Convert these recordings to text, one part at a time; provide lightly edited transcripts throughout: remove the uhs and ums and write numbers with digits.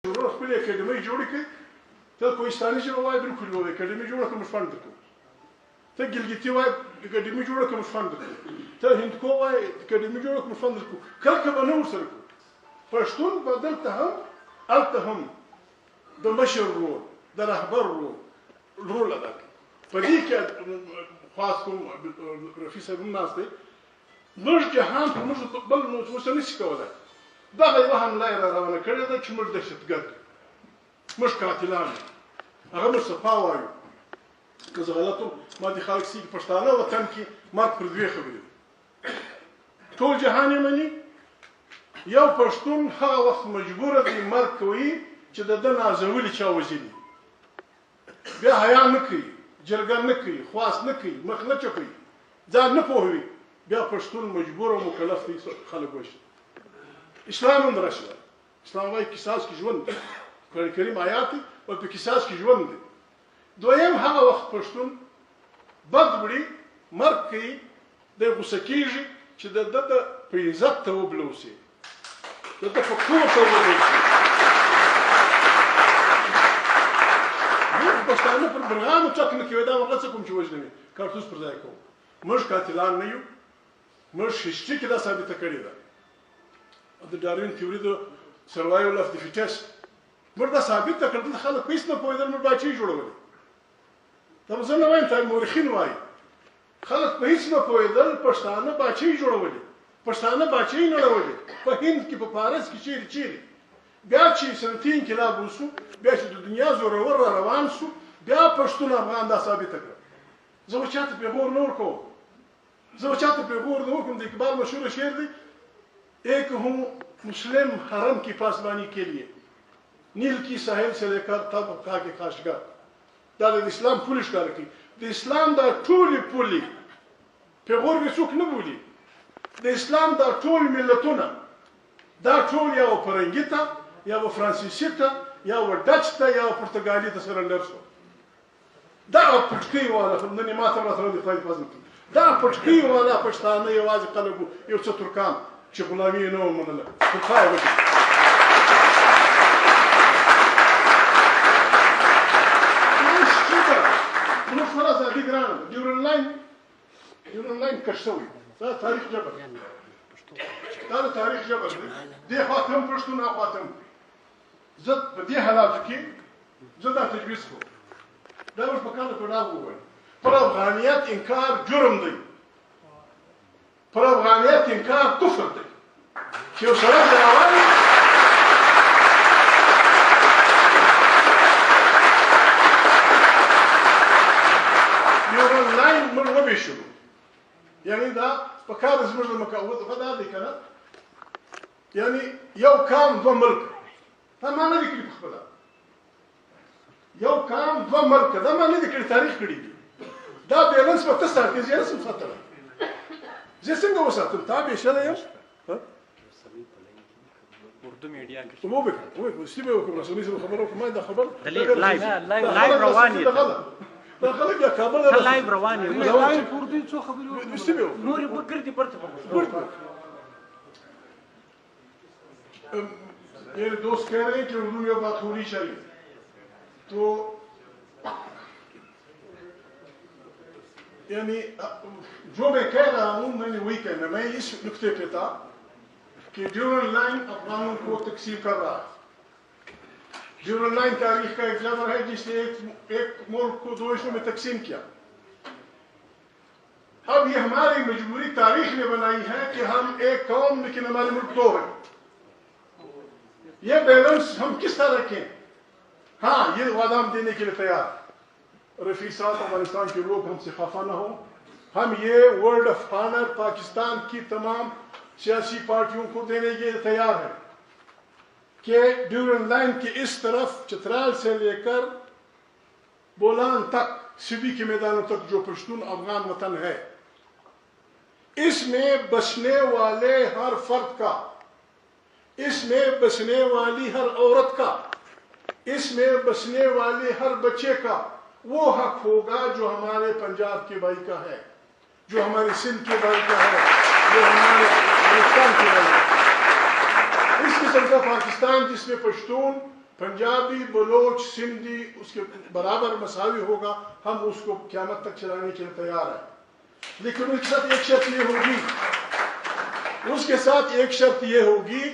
ضرورت خپل اکیډمۍ جوړې کړي ته کوهستاني ژبه وایي بالکل به اکیډمي جوړه کړه موږ فنډ درکوو ته ګلګیتي وایي اکیډمي جوړه کړه موږ فنډ درکوو ته هندکو وایي اکیډمي جوړه کړه موږ فنډ درکوو کله به نه ورسره کوو پښتون به دلته هم هلته هم د مشر رول د رهبر رول ادا کوي په دې کې خاص کوم رفیع صاحب هم ناست دی موږ جهان په موږ بل اوس نشي کولی دغه یوه حمله یې را روانه کړې ده چې موږ دهشتګرد یو موږ قاتلان یو هغه موږ صفا وایو که زه غلط وم ما دې خلک سي پښتانه وطن کې مرګ پر دوې خبرې ټول جهان یې مني یو پښتون هغه وخت مجبوره دی مرګ کوي چې د ده نازولي چا وژلي بیا حیا نه کوي جرګه نه کوي خواست نه کوي مخ نه چپوي ځان نه پوهوي بیا پښتون مجبور او مکلف دی خلک وژني اسلام هم راشي اسلام وایي قصاص کې ژوند دی قرآن کریم آیات دی او په قصاص کې ژوند دی دویم هغه وخت پښتون بد وړي مرګ کوي دی غوسه کېږي چې د ده په عزت ته وبلوسي د ده په کور ته وبلوسي موږ پښتانه پر مرغانو چک نه کوي دا هغه څه کوم چې وژنوي کارتوس پر ځای کوو موږ قاتلان نه یو موږ هسټري کې دا ثابته کړې ده د ډاروین تیوري د سروایول اف د فیټسټ موږ دا ثابته کړل خلک هیڅ نه پوهېدل موږ باچې جوړولې دا زه نه وایم تاریخ مورخین وایي خلک په هیڅ نه پوهېدل پښتانه باچې جوړولې پښتانه باچې نړولې په هند کې په پارس کې چیرې بیا چې صنعتي انقلاب وشو بیا چې د دنیا زورور را روان شو بیا پښتون افغان دا ثابته کړه زه به چاته پیغور نه ورکوم زه به چاته پیغور نه ورکوم د اقبال مشهور شعر دی ایک ہوں مسلم حرم کی پاسبانی کے لیے نیل کی ساحل سے لے کر تب کا کے کاشتگار دا د اسلام پولی ښکاره کوي د اسلام دا ټولې پولې پیغور به څوک نه بولي د اسلام دا ټول ملتونه دا ټول یا فرنګي ته یا فرانسیسي ته یا ډچ ته یا پرتګالي ته سرنډر شو دا پټکۍ والا نن یې ما ته راته د خدای فضل دا پټکۍ والا پښتانه یوازې خلک یو څه ترکان چې غلامي یې نه وه منله ترکا یې وکړي زموږ سره ازادي ګرانه ده ډیورنډ لاین کش شوی دا تاریخ جبر دا د تاریخ جبر دی دې خواته هم پښتون هاخواته هم زه په دې حالاتو کې زه دا تجویز کوم دا اوس په کار د پړاو ووایم پر افغانیت انکار جرم دی پر افغانیت انکار کفر دی چې یو سړی دی راوایي ډیورنډ لاین موږ وویشلو یعنې دا په کار د زموږ د مقاومت دا دی که نه یعنې یو قام دوه ملکه دا ما نه دي کړي په خپله یو قام دوه ملکه دا ما نه دي کړي تاریخ کړي دي دا بیلنس به ته ساتې زه یې نشم ساتلی زه څنګه وساتم تا بېشلی یم اردو میډیا کې ووایه سیمه وکړم رسنۍ سره خبره وکړم ما دا خبر لایو روان یې دا خلک یا کابل لایو روان یې اردو څو خبرې وکړم سیمه وکړم نورې په ګردې پرته मेरे दोस्त कह रहे हैं कि उर्दू में बात होनी चाहिए तो यानी जो मैं कह रहा हूँ मैंने वही कहना मैं इस नुक्ते पे था कि ड्यूरल लाइन अफगानों को तकसीम कर रहा है ड्यूरल लाइन तारीख का एक जबर है जिसने एक मुल्क को दो हिस्सों में तकसीम किया अब ये हमारी मजबूरी तारीख ने बनाई है कि हम एक कौम लेकिन हमारे मुल्क दो हैं ये बैलेंस हम किस तरह रखें हाँ ये वादा हम देने के लिए तैयार रफीक साहब अफगानिस्तान के लोग हमसे खफा ना हो हम ये वर्ल्ड ऑफ ऑनर पाकिस्तान की तमाम सियासी पार्टियों को देने के लिए तैयार हैं कि ड्यूरल लाइन के इस तरफ चित्राल से लेकर बोलान तक सिबी के मैदानों तक जो पश्तून अफगान वतन है इसमें बसने वाले हर फर्द का इसमें बसने वाली हर औरत का इसमें बसने वाले हर बच्चे का वो हक होगा जो हमारे पंजाब के भाई का है जो हमारे सिंध के भाई का है जो हमारे हिंदुस्तान के भाई का इस किस्म का पाकिस्तान जिसमें पश्तून पंजाबी बलोच सिंधी उसके बराबर मसावी होगा, हम उसको क़यामत तक चलाने के लिए तैयार हैं। लेकिन उसके साथ एक शर्त ये होगी, उसके साथ एक शर्त ये होगी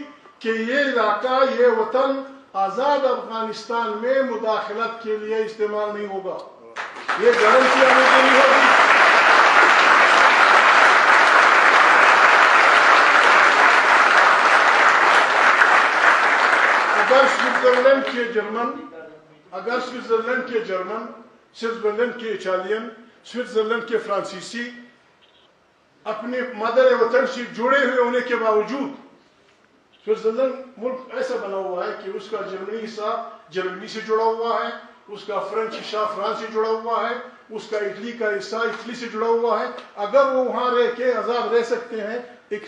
कि ये इलाका, ये वतन आज़ाद अफगानिस्तान में मुदाखलत के लिए इस्तेमाल नहीं होगा। ये गारंटी हमें देनी होगी। अगर स्विट्जरलैंड के जर्मन, स्विट्जरलैंड के इटालियन, स्विट्जरलैंड के फ्रांसीसी अपने मदर वतन से जुड़े हुए होने के बावजूद, स्विट्जरलैंड मुल्क ऐसा बना हुआ है कि उसका जर्मनी हिस्सा जर्मनी से जुड़ा हुआ है, उसका फ्रेंच हिस्सा फ्रांस से जुड़ा हुआ है, उसका इटली का हिस्सा इटली से जुड़ा हुआ है। अगर वो वहां रह के आजाद रह सकते हैं, एक